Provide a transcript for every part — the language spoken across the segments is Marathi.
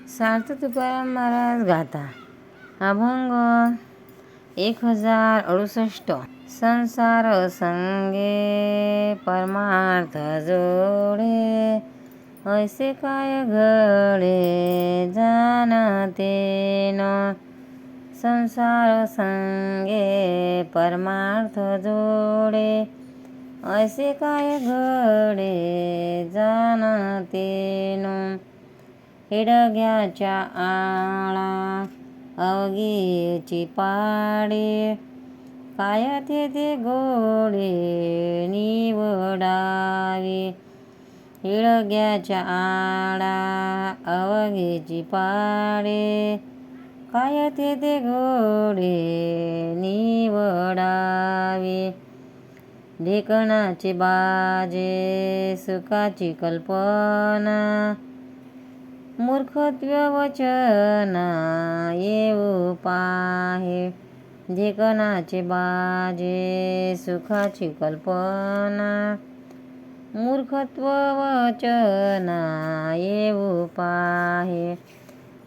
सार्थ तुकाराम महाराज गाथा अभंग 1068. संसार संगे परमार्थ जोडे, ऐसे काय घडे जाणते न. संसार संगे परमार्थ जोडे, ऐसे काय घडे जाणते न. हिडग्याच्या आळा अवघीची पाडे, काय ते गोडे निवडावे. हिडग्याच्या आळा अवघीची पाडे, काय ते गोडे निवडावे. ढेकणाचे बाजे सुखाची कल्पना, मूर्खत्व वचना येऊ पाहे. ढेकणाचे बाजे सुखाची कल्पना, मूर्खत्व वचना येऊ पाहे.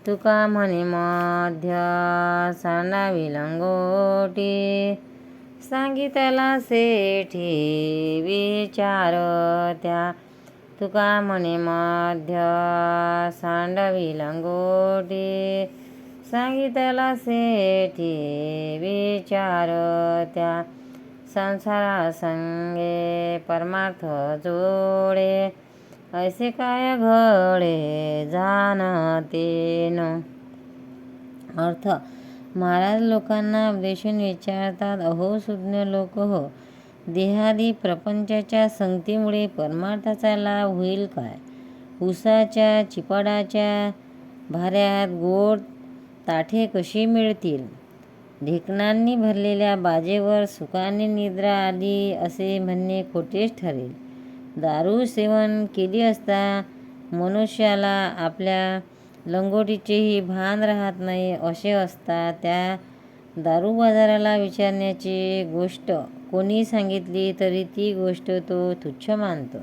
तुका म्हणे मध्य सांडावी लंगोटी, सांगितला सेठी विचारत्या. तुका म्हणे मध्य सांडवी लंगोटी, सांगितला सेठी विचारत्या. संसारा संगे परमार्थ जोडे, ऐसे काय घडे जाणते न. अर्थ: महाराज लोकांना उपदेशून विचारतात, अहो सुज्ञ लोक हो, देहादी प्रपंचाच्या संगतीमुळे परमार्थाचा लाभ होईल काय? उसाच्या चिपाडाच्या भाऱ्यात गोड ताठे कशी मिळतील? ढेकणांनी भरलेल्या बाजेवर सुखाने निद्रा आली असे म्हणणे खोटेच ठरेल. दारू सेवन केली असता मनुष्याला आपल्या लंगोटीचेही भान राहत नाही असे असता त्या दारू बाजाराला विचारण्याची गोष्ट कोणी सांगितली तरी ती गोष्ट तो तुच्छ मानतो.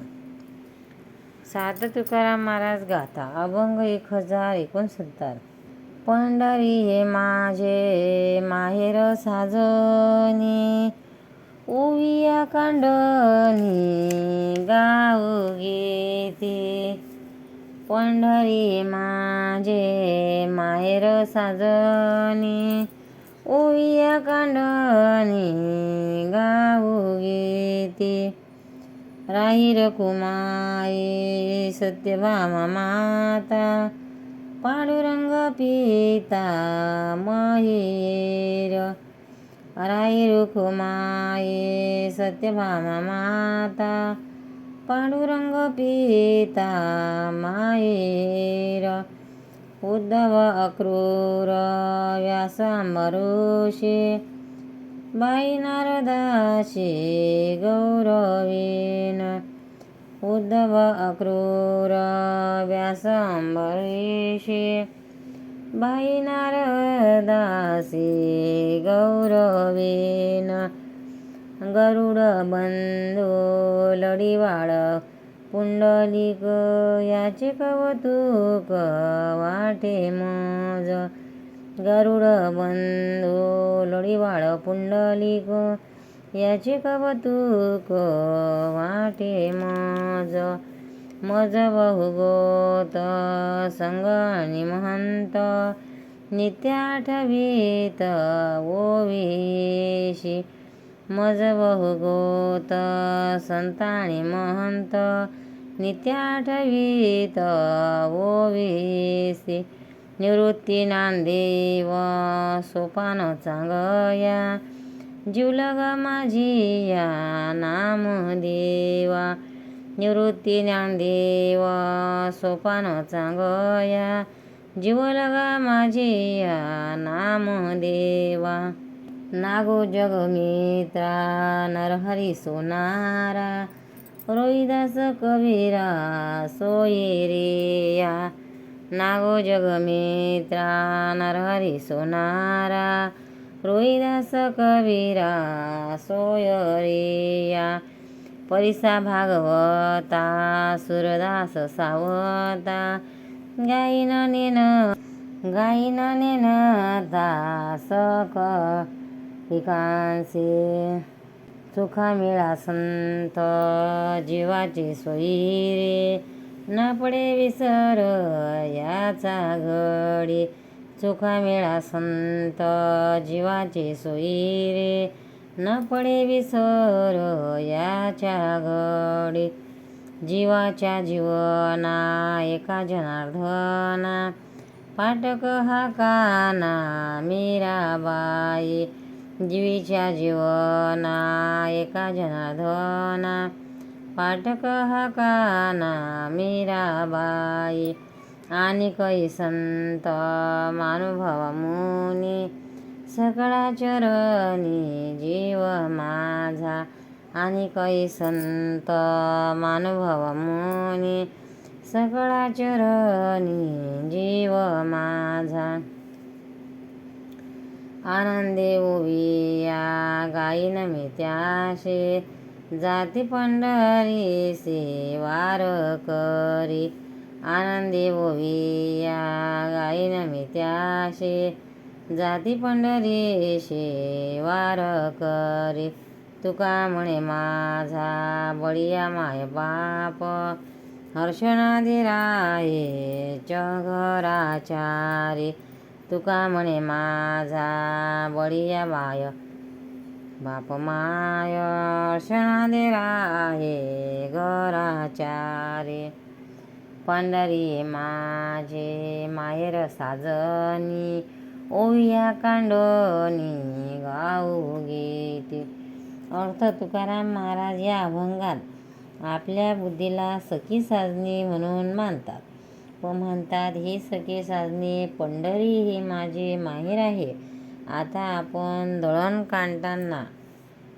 सार्थ तुकाराम महाराज गाथा अभंग 1069. पंढरी हे माझे माहेर साजनी, ओविया कांडणी गाऊ गीती. पंढरी हे माझे माहेर साजनी, ओविया कांडणी गाऊ गीती. राही रखुमाई सत्यभामा माता, पांडुरंग पिता महेर. राही रखुमाई सत्यभामा माता, पांडुरंग पिता माहेर. उद्धव अक्रूर व्यास अंबऋषी, बाई नारदाशी गौरवीन. उद्धव अक्रूर व्यास अंबरीषी, बाई नारदासी गौरवीन. गरुड बंधू लढीवाळ पुंडलिक, याचे कौतुक वाटे मज. गरुड बंधू लढीवाळ पुंडलिक, याचे कौतुक वाटे मज. मज बहुगोत संग आणि महंत, नित्य आठवीत ओवीशी. मज बहुगोत संत आणि महंत, नित्य आठवीत ओवीसी. निवृत्ती नामदेव सोपान चांगया, जीवलग माझी या नामदेवा. निवृत्ती ज्ञानदेव सोपान चांगया, जीवलग माझी या नामदेवा. नागो जगमित्रा नरहरी सोनारा, रोहिदास कबीरा सोयेरिया. नागो जगमित्रा नरहरी सोनारा, रोहिदास कबीरा सोयरिया. परिसा भागवता सुरदास सावता, गायीन नेन दासक पिकांचे सुखा मिळा संत जीवाची सोयी रे न पडे विसर याचा घडी सुखा मिळा संत जीवाची सोयी रे न पडे विसर याच्या घडी जीवाच्या जीवना एका जनार्दना पाटक हा काना मीराबाई जीवीच्या जीवना एका जनार्दना पाटक हा काना मीराबाई आणि कै संत मानुभव मुनी सकळा चरणी जीव माझा आणि कै संत मानुभव मुनी सकळा चरणी जीव माझा आनंदे ओविया गायीन मी त्याशे जाती पंढरीसे वार करी आनंदे ओविया गायीन मी त्याशे जाती पंढरीशे वार करी तुका म्हणे माझा बळीया माय बाप हर्षणादी राये घराचारी तुका म्हणे माझा बळीया बाप माय हर्षणादी राये घराचारी पंढरी माझे माहेर साजनी ओविया कांडोनी गाऊ गीती अर्थ तुकाराम महाराज या अभंगात आपल्या बुद्धीला सखी साजनी म्हणून मानतात व म्हणतात ही सखी साजनी पंढरी हे माझे माहेर आहे. आता आपण दळण काढताना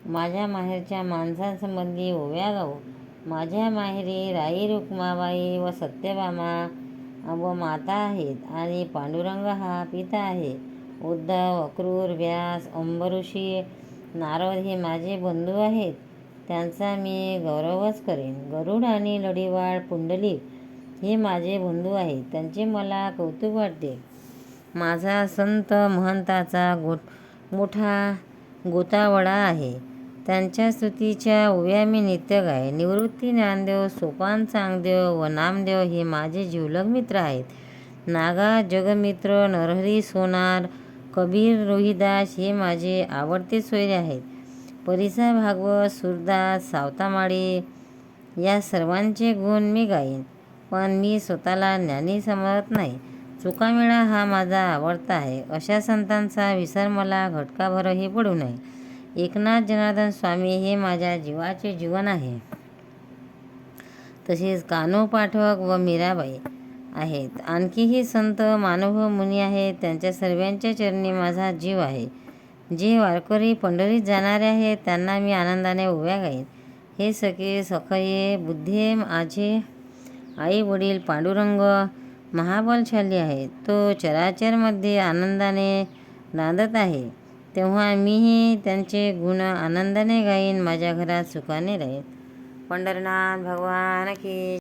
माझ्या माहेरच्या माणसांसंबंधी ओव्या गाऊ. माझ्या माहेरी राई रुक्माबाई व सत्यभामा व माता आहेत आणि पांडुरंग हा पिता आहे. उद्धव, अक्रूर, व्यास, अंबऋषी, नारद हे माझे बंधू आहेत. त्यांचा मी गौरवच करेन. गरुड आणि लढीवाळ पुंडलिक हे माझे बंधू आहेत. त्यांचे मला कौतुक वाटते. माझा संत महंताचा मोठा गोतावळा आहे. त्यांच्या स्तुतीच्या ओव्या मी नित्य गाय. निवृत्ती ज्ञानदेव, सोपान चांगदेव व नामदेव हे माझे जिवलग मित्र आहेत. नागा, जगमित्र, नरहरी, सोनार, कबीर, रोहिदास हे माझे आवडते सोयरे आहेत. परिसा, भागवत, सूरदास, सावतामाळी या सर्वांचे गुण मी गाईन. पण मी स्वतःला ज्ञानी समजत नाही. चुकामेळा हा माझा आवडता आहे. अशा संतांचा विसर मला घटकाभरही पडू नये. एकनाथ जनार्दन स्वामी हे माझ्या जीवाचे जीवन आहे. तसेच कान्हो पाठक व मीराबाई आहेत. आणखीही संत मानुभव मुनी आहेत. त्यांच्या सर्वांच्या चरणी माझा जीव आहे. जे वारकरी पंढरीत जाणारे आहेत त्यांना मी आनंदाने ओव्या गाईन. हे सखे सखये बुद्धे माझे आई वडील पांडुरंग महाबलशाली आहे. तो चराचरमध्ये आनंदाने नांदत आहे. तेव्हा मीही त्यांचे गुण आनंदाने गाईन. माझ्या घरात सुखाने राहीन. पंढरनाथ भगवान की